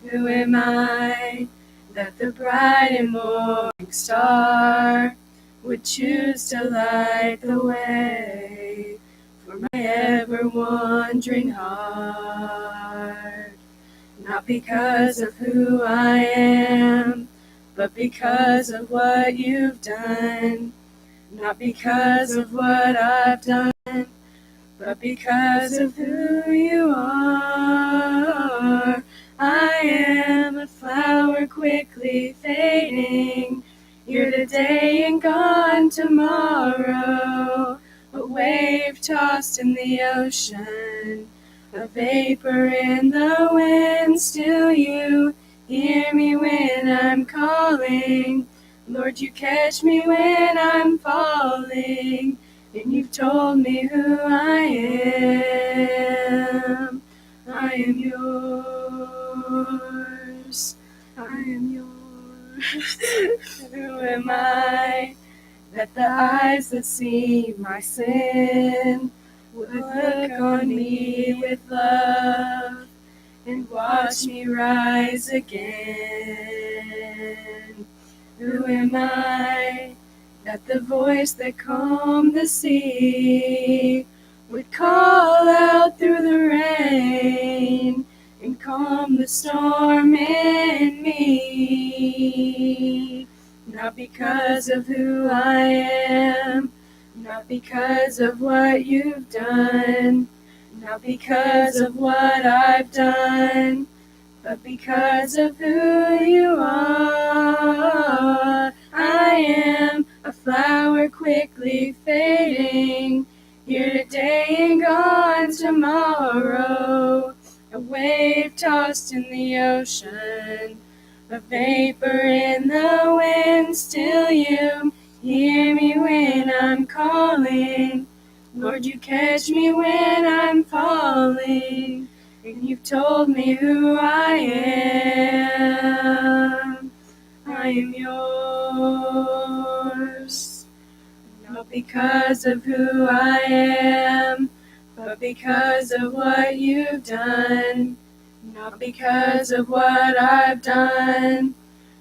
Who am I that the bright and morning star would choose to light the way for my ever-wandering heart? Not because of who I am, but because of what you've done. Not because of what I've done, but because of who you are. I am a flower quickly fading, here today and gone tomorrow, a wave tossed in the ocean, a vapor in the wind. Still you hear me when I'm calling. Lord, you catch me when I'm falling, and you've told me who I am. I am yours. I am yours. Who am I that the eyes that see my sin would look on me with love and watch me rise again? Who am I that the voice that calmed the sea would call out through the rain and calm the storm in me? Not because of who I am, not because of what you've done, not because of what I've done, but because of who you are. I am a flower quickly fading, here today and gone tomorrow, a wave tossed in the ocean, a vapor in the wind. Still you hear me when I'm calling. Lord, you catch me when I'm falling, and you've told me who I am. I am yours, not because of who I am, but because of what you've done. Not because of what I've done,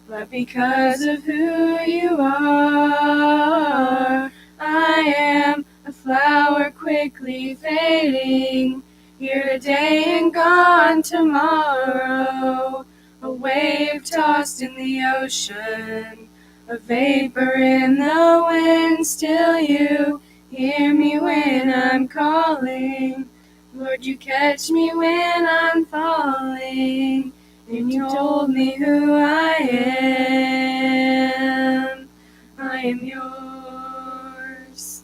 but because of who you are. I am a flower quickly fading, here today and gone tomorrow, a wave tossed in the ocean, a vapor in the wind. Still you hear me when I'm calling. Lord, you catch me when I'm falling, and you told me who I am. I am yours.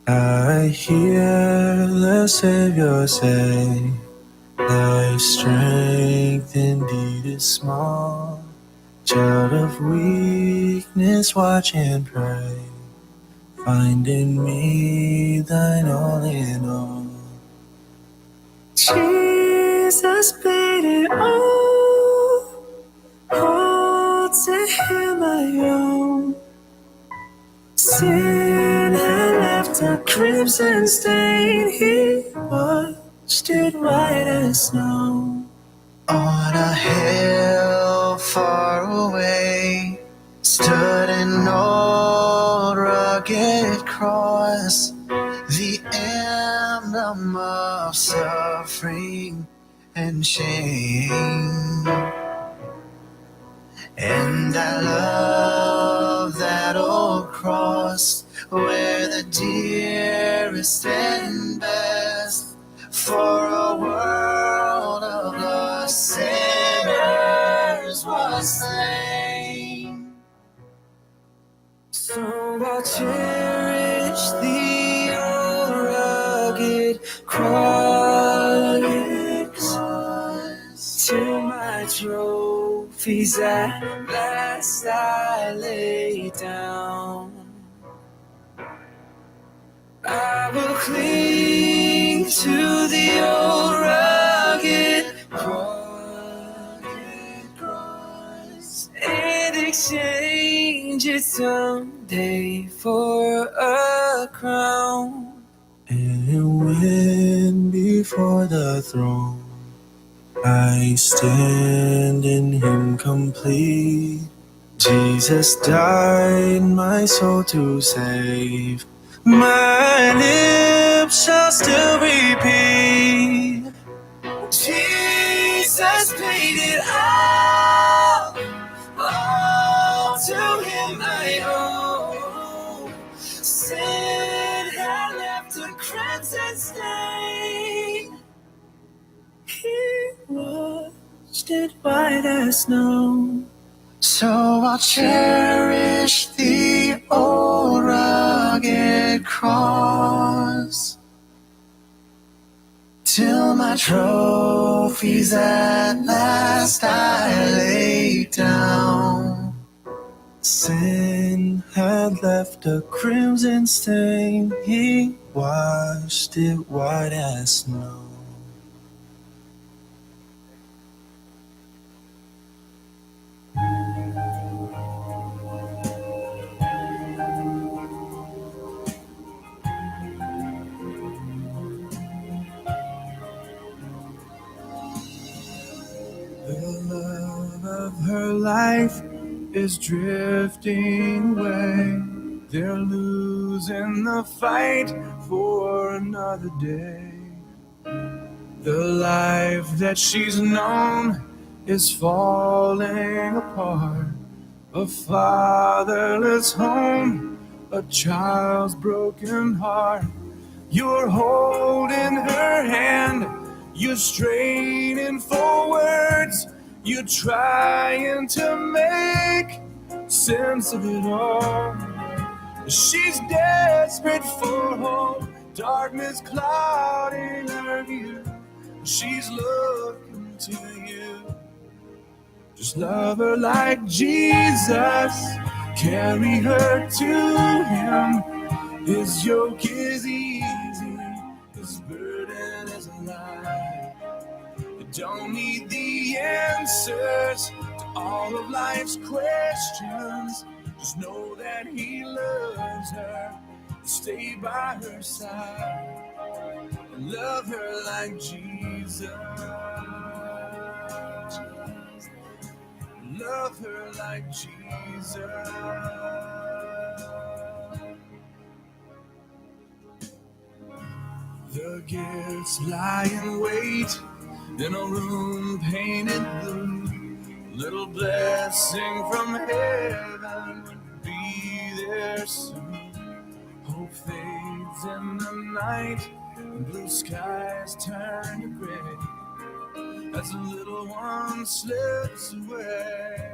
I hear the Savior say, thy strength indeed is small. Child of weakness, watch and pray. Find in me thine all in all. Jesus paid it all. All to him I owe. Sin had left a crimson stain. He washed it white as snow. On a hill far away stood an old rugged cross, the emblem of suffering and shame. And I love that old cross, where the dearest and best for a world of lost sinners was slain. So I'll cherish the old rugged cross till my trophies at last I lay down. I will cling to the old rugged cross and exchange exchange it someday for a crown. And when before the throne I stand in Him complete, Jesus died my soul to save. My lips shall still repeat, Jesus paid it all to Him I owe. Sin had left a crimson stain. He washed it white as snow. So I'll cherish the old rugged cross till my trophies at last I lay down. Sin had left a crimson stain. He washed it white as snow. The love of her life is drifting away. They're losing the fight for another day. The life that she's known is falling apart. A fatherless home, a child's broken heart. You're holding her hand, you're straining for words, you're trying to make sense of it all. She's desperate for hope, darkness clouding her view. She's looking to you. Just love her like Jesus, carry her to Him. His yoke is easy, His burden is light. You don't need the answers to all of life's questions. Just know that He loves her. Stay by her side and love her like Jesus. Love her like Jesus. The gifts lie in wait in a room painted blue. Little blessing from heaven would be there soon. Hope fades in the night, and blue skies turn to gray as the little one slips away.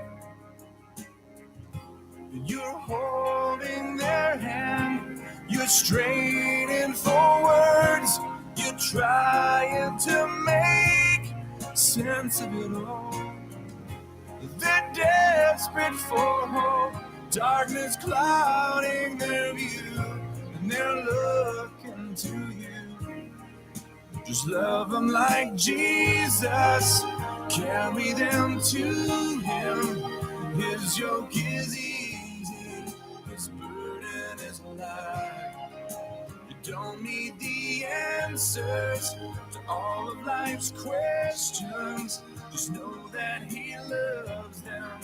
You're holding their hand, you're straining for words, you're trying to make sense of it all. They're desperate for hope, darkness clouding their view, and they're looking to you. Just love them like Jesus, carry them to Him. His yoke is easy, His burden is light. You don't need the answers to all of life's questions. Just know that He loves them.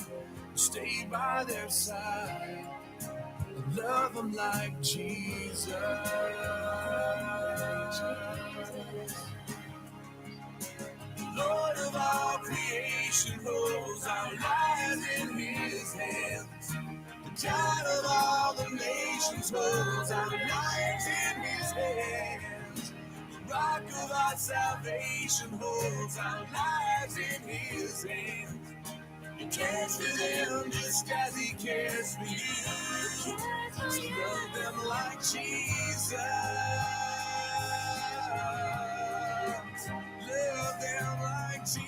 Stay by their side. Love them like Jesus. Lord of all creation holds our lives in His hands. The God of all the nations holds our lives in His hands. The rock of our salvation holds our lives in His hands. He cares for them just as He cares for you. So love them like Jesus. Love them like Jesus.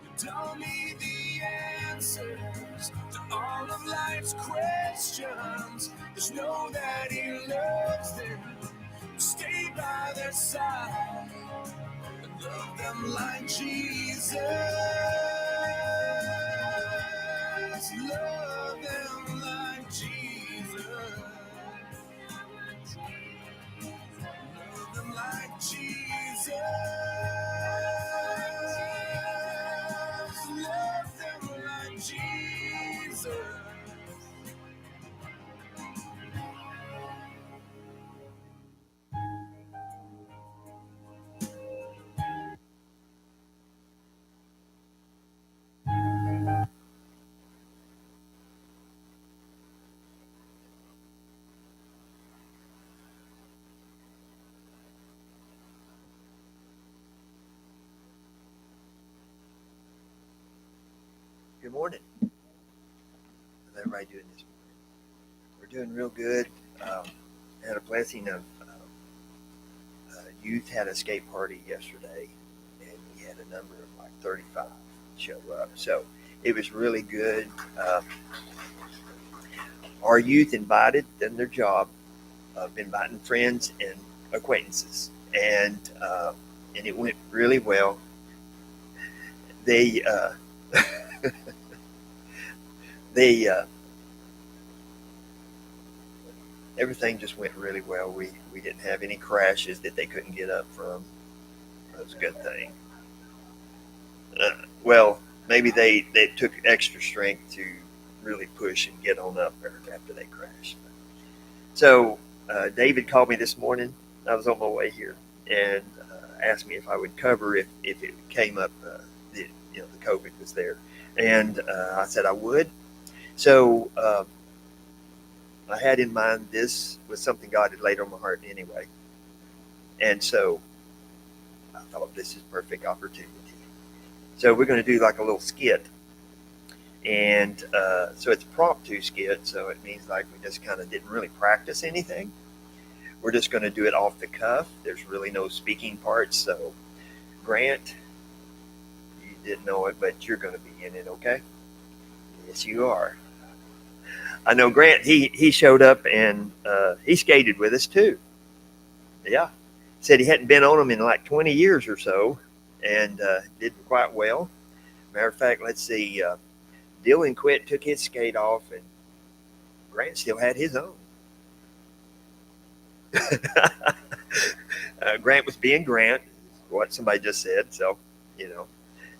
You don't need the answers to all of life's questions. Just know that He loves them. Stay by their side. Love them like Jesus. Good morning. How's everybody doing this morning? We're doing real good. Had a blessing of youth had a skate party yesterday, and we had a number of like 35 show up. So it was really good. Our youth invited them their job of inviting friends and acquaintances, and it went really well. They they everything just went really well. We didn't have any crashes that they couldn't get up from. That was a good thing. Well, maybe they took extra strength to really push and get on up there after they crashed. So David called me this morning. I was on my way here and asked me if I would cover if it came up, the COVID was there, and I said I would. So I had in mind this was something God had laid on my heart anyway, and so I thought this is perfect opportunity. So we're going to do like a little skit, and so it's a prompt to skit, so it means like we just kind of didn't really practice anything. We're just going to do it off the cuff. There's really no speaking parts. So Grant, you didn't know it, but you're going to be in it, okay? Yes, you are. I know Grant. He showed up and he skated with us too. Yeah, said he hadn't been on them in like 20 years or so, and did quite well. Matter of fact, let's see. Dylan quit, took his skate off, and Grant still had his own. Grant was being Grant, what somebody just said. So, you know,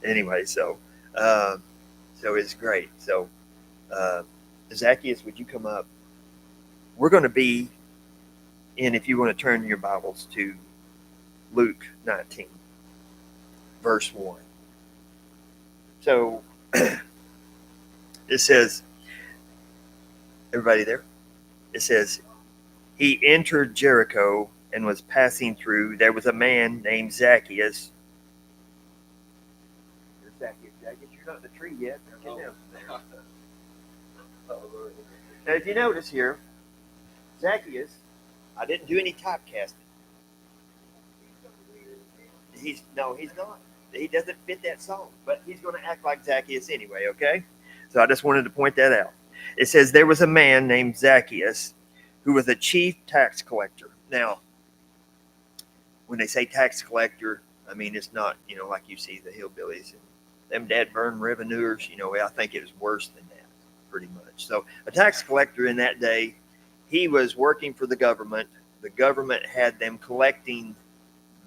anyway, uh, so it's great. So, uh, Zacchaeus, would you come up? We're going to be in, if you want to turn your Bibles to Luke 19, verse 1. So, it says, everybody there? It says, he entered Jericho and was passing through. There was a man named Zacchaeus. Zacchaeus, you're not in the tree yet. Get down there. Now, if you notice here, Zacchaeus, I didn't do any typecasting. He's not. He doesn't fit that song, but he's going to act like Zacchaeus anyway, okay? So I just wanted to point that out. It says there was a man named Zacchaeus who was a chief tax collector. Now, when they say tax collector, I mean, it's not, like you see the hillbillies and them dad burn revenuers. I think it was worse than that, pretty much. So a tax collector in that day, he was working for the government. The government had them collecting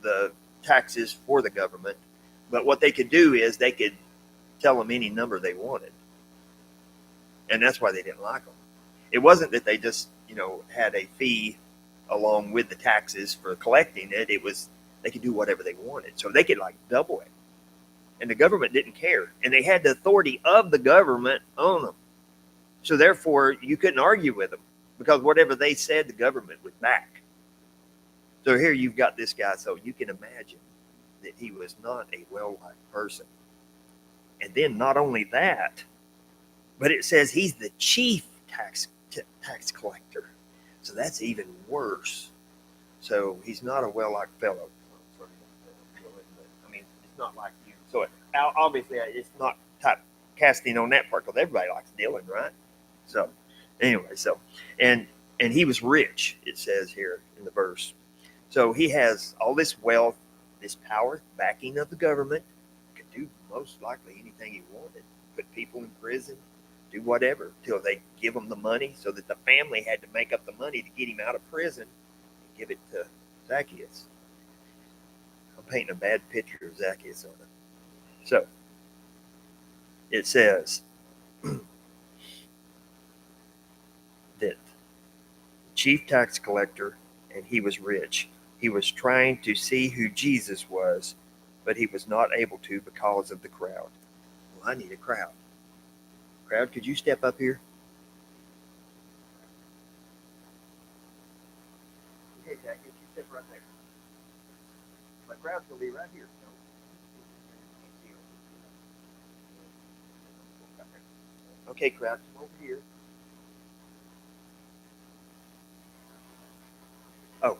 the taxes for the government. But what they could do is they could tell them any number they wanted. And that's why they didn't like them. It wasn't that they just, had a fee along with the taxes for collecting it. It was they could do whatever they wanted. So they could like double it. And the government didn't care. And they had the authority of the government on them. So therefore, you couldn't argue with them because whatever they said, the government would back. So here you've got this guy. So you can imagine that he was not a well-liked person. And then not only that, but it says he's the chief tax collector. So that's even worse. So he's not a well-liked fellow. I mean, it's not like you. So obviously, it's not typecasting on that part because everybody likes Dylan, right? So anyway, and he was rich. It says here in the verse. So he has all this wealth, this power, backing of the government. Could do most likely anything he wanted. Put people in prison. Do whatever till they give him the money, so that the family had to make up the money to get him out of prison and give it to Zacchaeus. I'm painting a bad picture of Zacchaeus on it. So it says that the chief tax collector, and he was rich. He was trying to see who Jesus was, but he was not able to because of the crowd. Well, I need a crowd. Crowd, could you step up here? Okay, Jack, you step right there. My crowd's going to be right here. Okay, crowd, come over here. Oh,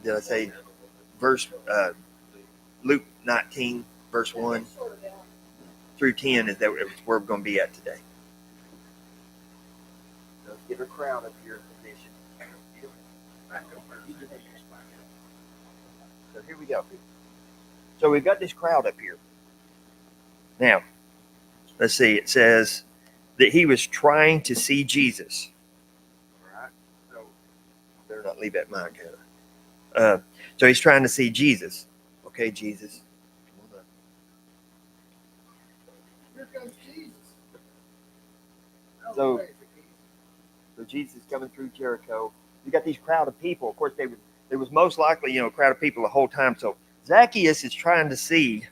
did I say verse Luke 19, verse 1 through 10 is where we're going to be at today. Let's get a crowd up here in position. So here we go. So we've got this crowd up here. Now, let's see. It says that he was trying to see Jesus. All right. So better not leave that mic out. So he's trying to see Jesus. Okay, Jesus. Here comes Jesus. So Jesus is coming through Jericho. You got these crowd of people. Of course, there was most likely, a crowd of people the whole time. So Zacchaeus is trying to see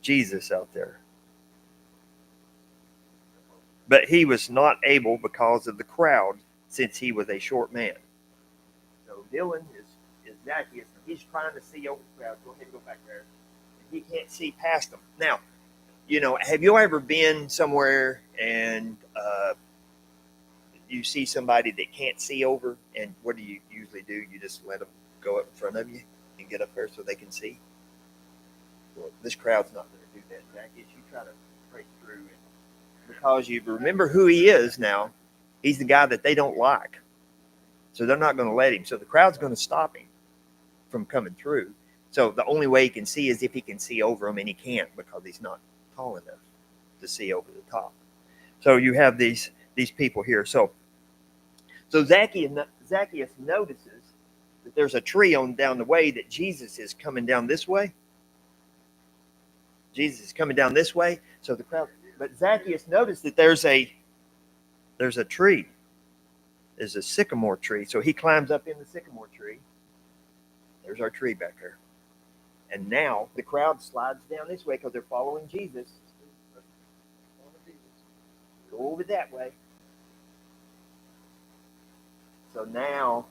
Jesus out there. But he was not able because of the crowd, since he was a short man. So Dylan is Zacchaeus, and he's trying to see over the crowd. Go ahead and go back there. He can't see past them. Now, have you ever been somewhere and you see somebody that can't see over, and what do you usually do? You just let them go up in front of you and get up there so they can see? Well, this crowd's not going to do that, Zacchaeus. You try to break through, because you remember who he is now. He's the guy that they don't like. So they're not going to let him. So the crowd's going to stop him from coming through. So the only way he can see is if he can see over them, and he can't because he's not tall enough to see over the top. So you have these people here. So Zacchaeus notices that there's a tree on down the way, that Jesus is coming down this way. Jesus is coming down this way. So the crowd, but Zacchaeus noticed that there's a tree. There's a sycamore tree. So he climbs up in the sycamore tree. There's our tree back there. And now the crowd slides down this way because they're following Jesus. Go over that way. So now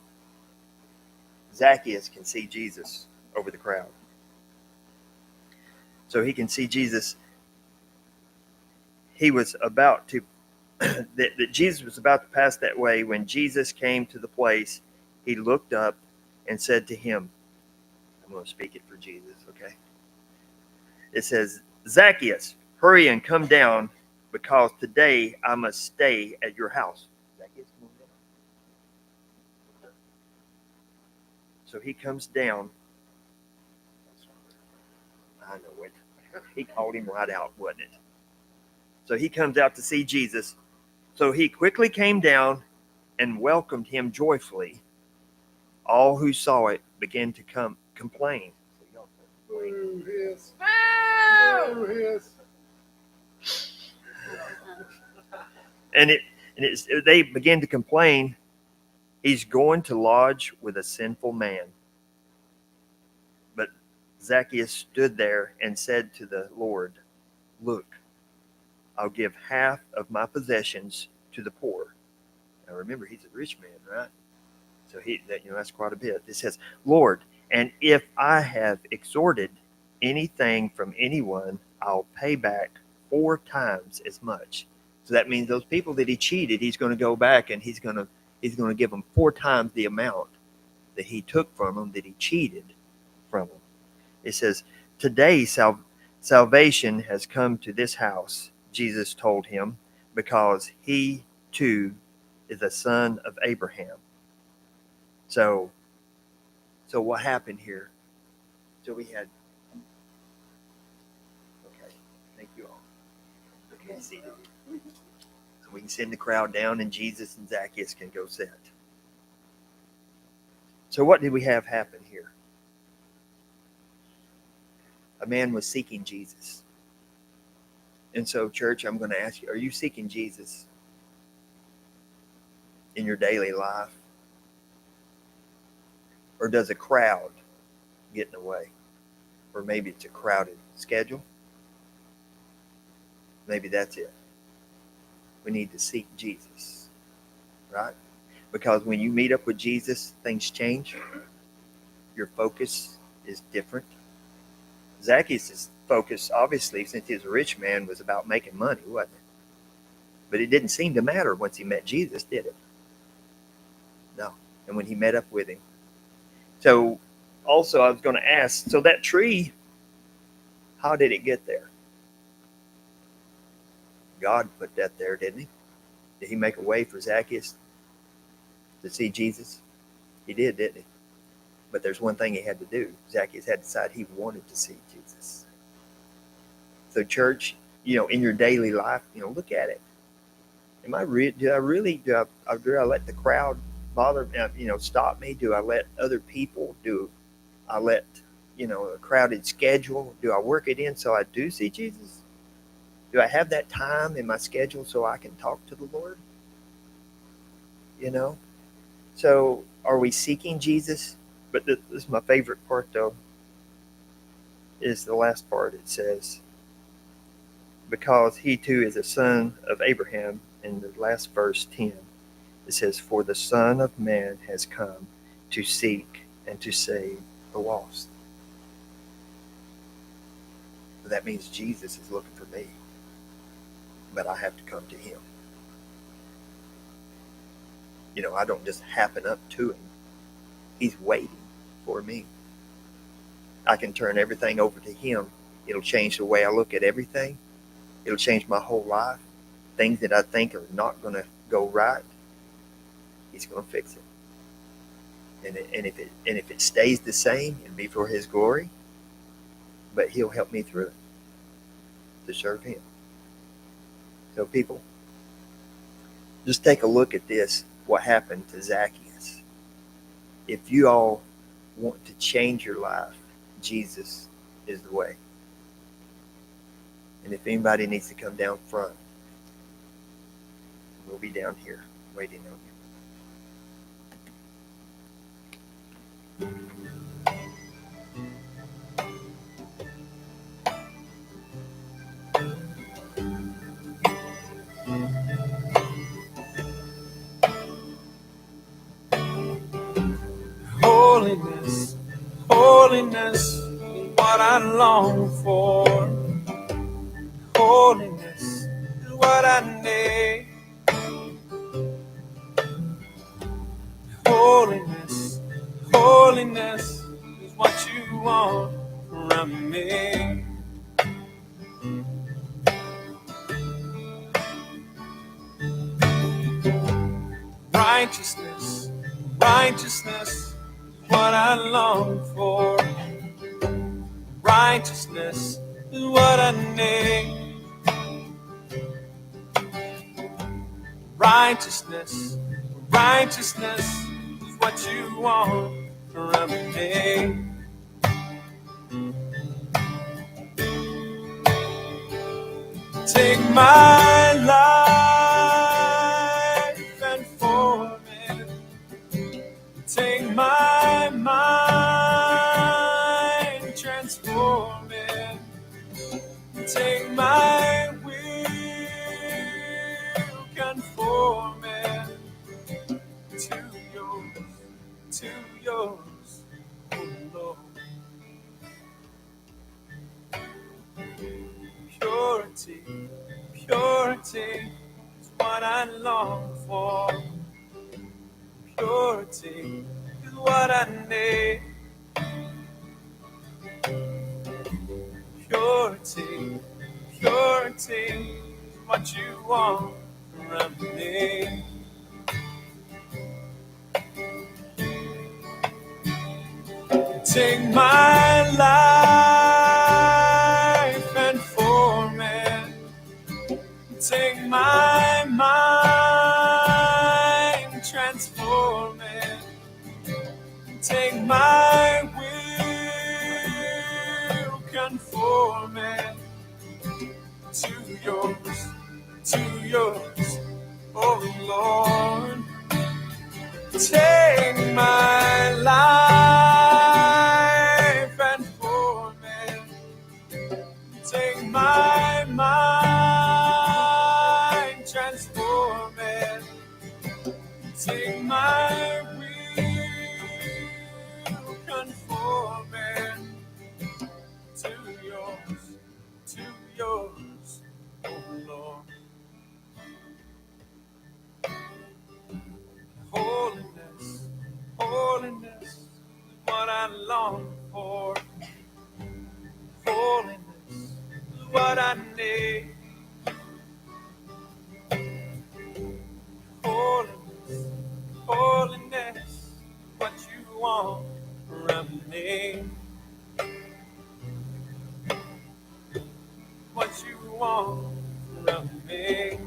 Zacchaeus can see Jesus over the crowd. So he can see Jesus. He was about to, that Jesus was about to pass that way. When Jesus came to the place, he looked up and said to him, I'm going to speak it for Jesus, okay? It says, Zacchaeus, hurry and come down, because today I must stay at your house. Zacchaeus, come on down. So he comes down. I know it. He called him right out, wasn't it? So he comes out to see Jesus. So he quickly came down and welcomed him joyfully. All who saw it began to complain. Boo hiss. Boo! Boo hiss. And they began to complain. He's going to lodge with a sinful man. But Zacchaeus stood there and said to the Lord, look, I'll give half of my possessions to the poor. Now remember, he's a rich man, right? So that's quite a bit. It says, Lord, and if I have extorted anything from anyone, I'll pay back 4 times as much. So that means those people that he cheated, he's going to go back and he's going to give them 4 times the amount that he took from them, that he cheated from them. It says, today salvation has come to this house, Jesus told him, because he too is a son of Abraham. So what happened here? So we had, okay, thank you all. Okay, seated. So we can send the crowd down, and Jesus and Zacchaeus can go sit. So what did we have happen here? A man was seeking Jesus. And so, church, I'm going to ask you, are you seeking Jesus in your daily life? Or does a crowd get in the way? Or maybe it's a crowded schedule? Maybe that's it. We need to seek Jesus, right? Because when you meet up with Jesus, things change. Your focus is different. Zacchaeus focus, obviously, since he was a rich man, was about making money, wasn't it? But it didn't seem to matter once he met Jesus, did it? No. And when he met up with him. So, also, I was going to ask, so that tree, how did it get there? God put that there, didn't he? Did he make a way for Zacchaeus to see Jesus? He did, didn't he? But there's one thing he had to do. Zacchaeus had to decide he wanted to see Jesus. So, church, in your daily life, look at it. Do I let the crowd bother, stop me? Do I let other people? Do I let, a crowded schedule? Do I work it in so I do see Jesus? Do I have that time in my schedule so I can talk to the Lord? So are we seeking Jesus? But this is my favorite part, though, is the last part. It says, because he too is a son of Abraham. In the last verse 10, it says, for the Son of Man has come to seek and to save the lost. So that means Jesus is looking for me, but I have to come to him. I don't just happen up to him. He's waiting for me. I can turn everything over to him. It'll change the way I look at everything. It'll change my whole life. Things that I think are not going to go right, he's going to fix it. And if it stays the same, it'll be for his glory. But he'll help me through it to serve him. So people, just take a look at this, what happened to Zacchaeus. If you all want to change your life, Jesus is the way. And if anybody needs to come down front, we'll be down here waiting on you. Holiness, holiness is what I long for. Holiness is what I need. Holiness, holiness is what you want from me. Righteousness, righteousness is what I long for. Righteousness is what I need. Righteousness, righteousness is what you want from me. Take my life and form it. Take my mind, transform it. Take my will, conform it to yours, oh Lord. Purity, purity is what I long for. Purity is what I need. Purity, purity is what you want from me. Take my life and form it. Take my mind, transform it. Take my will, conform it to yours, oh Lord. Take my life and form it. Take my mind, transform it. Take my will, conform it to yours. yours, oh Lord. Holiness, holiness is what I long for. Holiness is what I need. Holiness, holiness, what you want from me. What you want from me.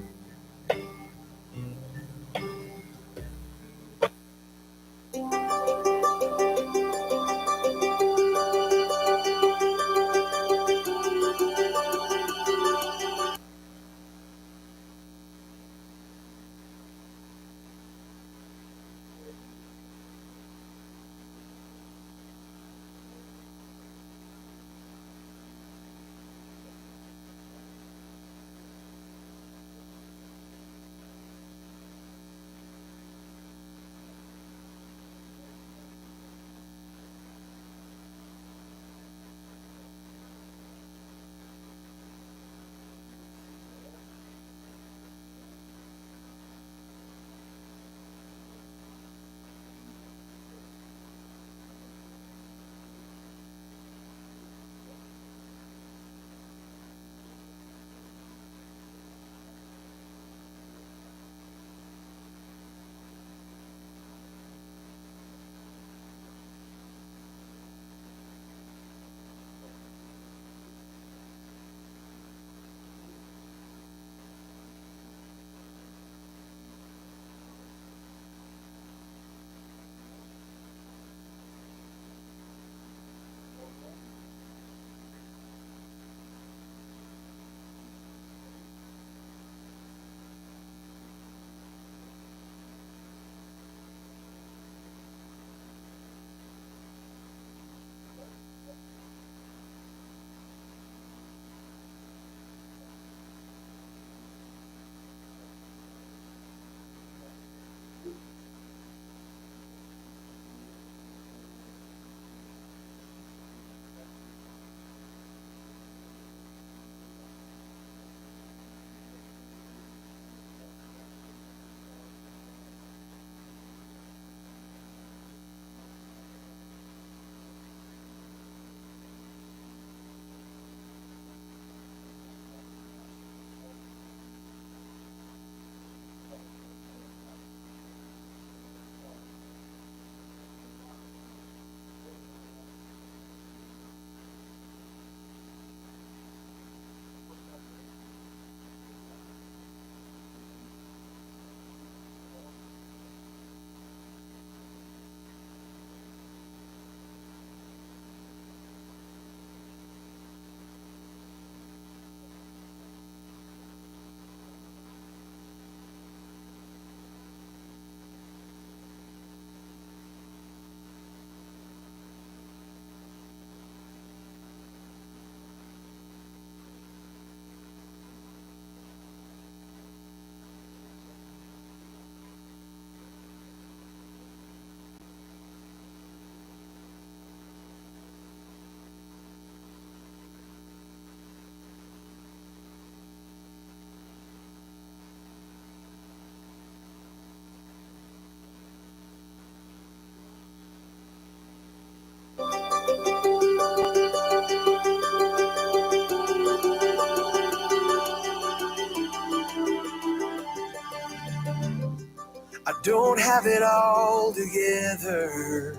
I don't have it all together.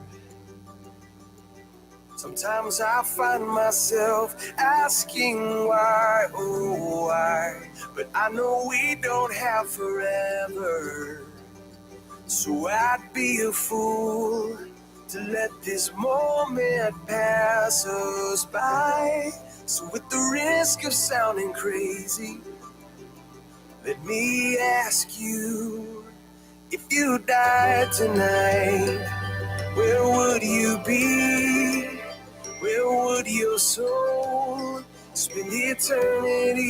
Sometimes I find myself asking why, oh why. But I know we don't have forever. So I'd be a fool to let this moment pass us by. So with the risk of sounding crazy, let me ask you, if you died tonight, where would you be? Where would your soul spend eternity?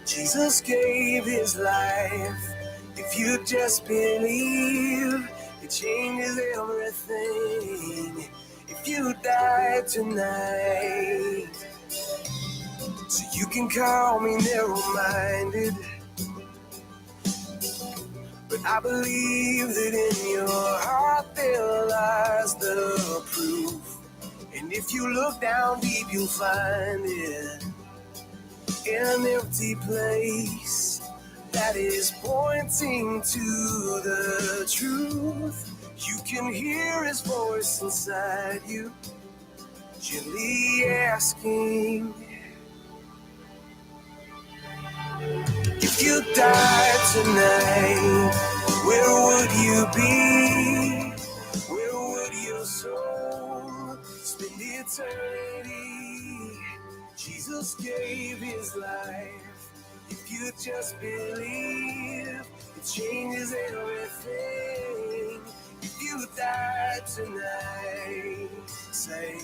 Jesus gave his life. If you just believe, it changes everything. If you die tonight, so You can call me narrow-minded, but I believe that in your heart there lies the proof. And if you look down deep, you'll find it in an empty place that is pointing to the truth. You can hear his voice inside you, gently asking, if you died tonight, where would you be? Where would your soul spend eternity? Jesus gave his life. If you just believe, it changes everything. If you died tonight, say,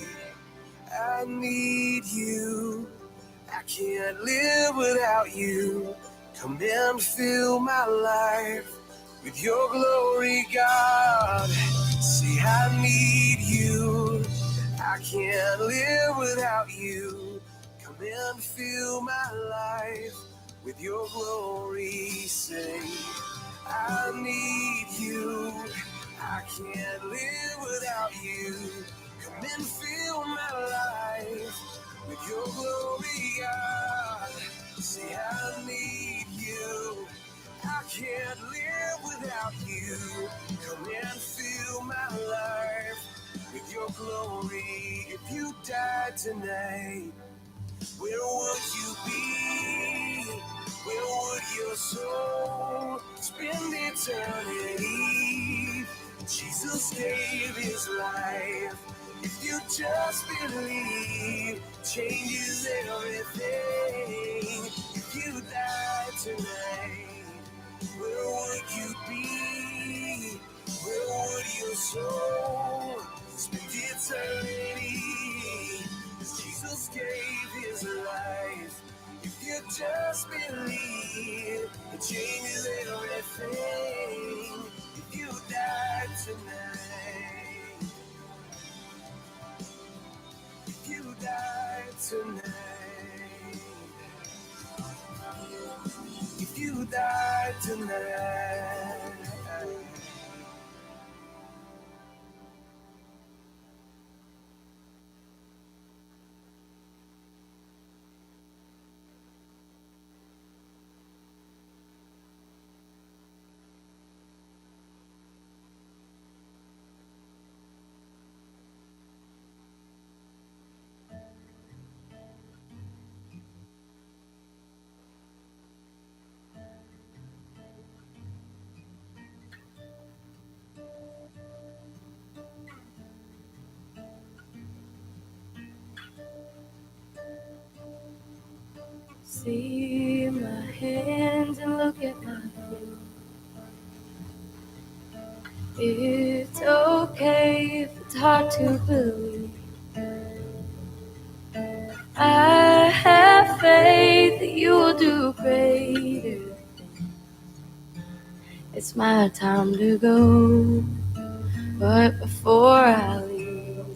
I need you. I can't live without you. Come and fill my life with your glory, God. See, I need you. I can't live without you. Come and fill my life with your glory. Say, I need you. I can't live without you. Come and fill my life with your glory, God. Say, I need you. I can't live without you. Come and fill my life with your glory. If you died tonight, where would you be? Where would your soul spend eternity? Jesus gave his life. If you just believe, changes everything. If you died tonight, where would you be? Where would your soul spend eternity? Jesus gave his life. If you just believe, it changes everything. If you died tonight, if you died tonight, if you died tonight. See my hands and look at my feet. It's okay if it's hard to believe. I have faith that you will do greater. It's my time to go, but before I leave,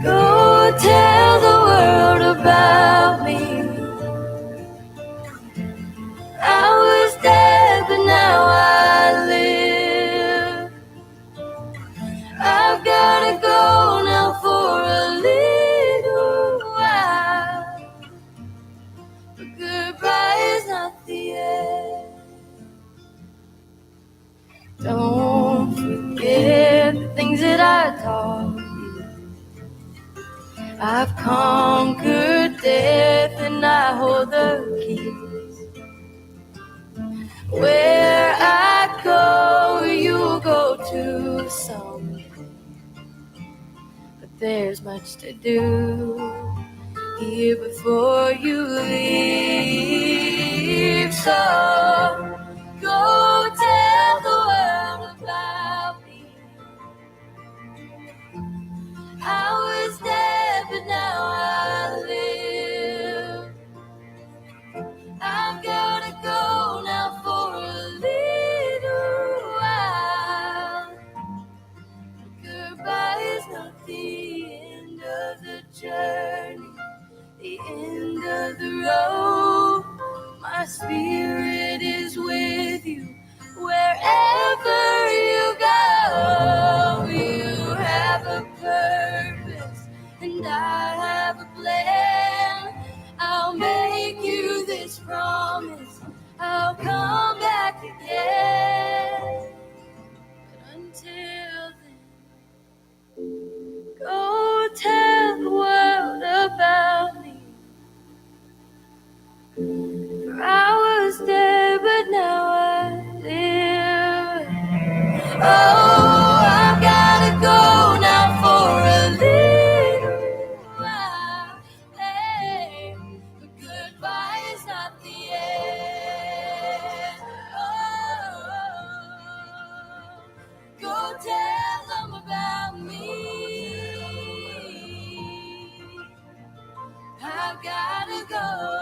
go tell the world about me. I was dead, but now I live. I've gotta go now for a little while, but goodbye is not the end. Don't forget the things that I taught you. I've conquered death and I hold the keys. Where I go, you'll go too someday. But there's much to do here before you leave. So go tell the world about me. I was dead, but now I live. I've gotta go now for a little while. Goodbye is not the end of the journey. end of the road. My spirit is with you wherever you go. You have a purpose and I have a plan. I'll make you this promise, I'll come back again. But until then, go tell the world about me. For I was there, but now I live. Oh, I've gotta go now for a little while. Hey, but goodbye is not the end. Oh, go tell them about me. I've gotta go.